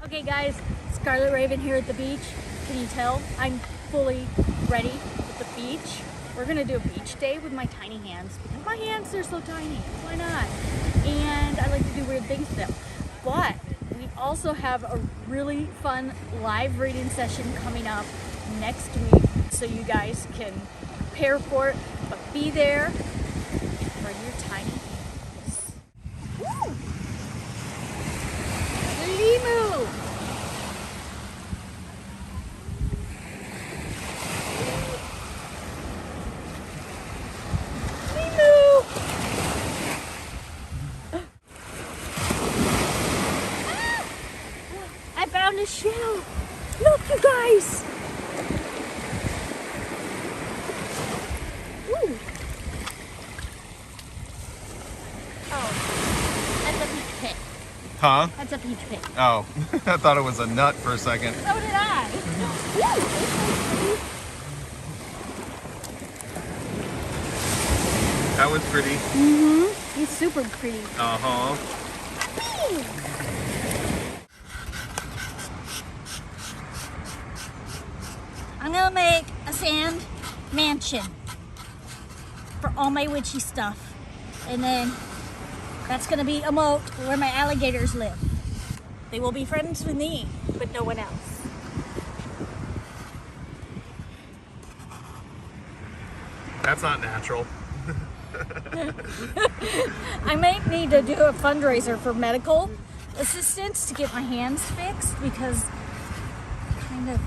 Okay guys, Scarlet Raven here at the beach. Can you tell? I'm fully ready at the beach. We're gonna do a beach day with my tiny hands because my hands are so tiny. Why not? And I like to do weird things to them. But we also have a really fun live reading session coming up next week, so you guys can prepare for it, but be there. Bring your tiny hands. Woo! Limu! I found a shell. Look, you guys. Ooh. Oh, that's a peach pit. Huh? That's a peach pit. Oh, I thought it was a nut for a second. So did I. That was pretty. Mm-hmm. It's super pretty. Uh-huh. I'm gonna make a sand mansion for all my witchy stuff. And then that's gonna be a moat where my alligators live. They will be friends with me, but no one else. That's not natural. I might need to do a fundraiser for medical assistance to get my hands fixed because kind of...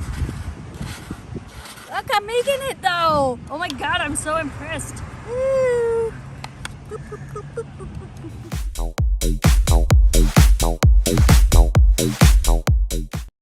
Look, I'm making it though! Oh my god, I'm so impressed. Woo.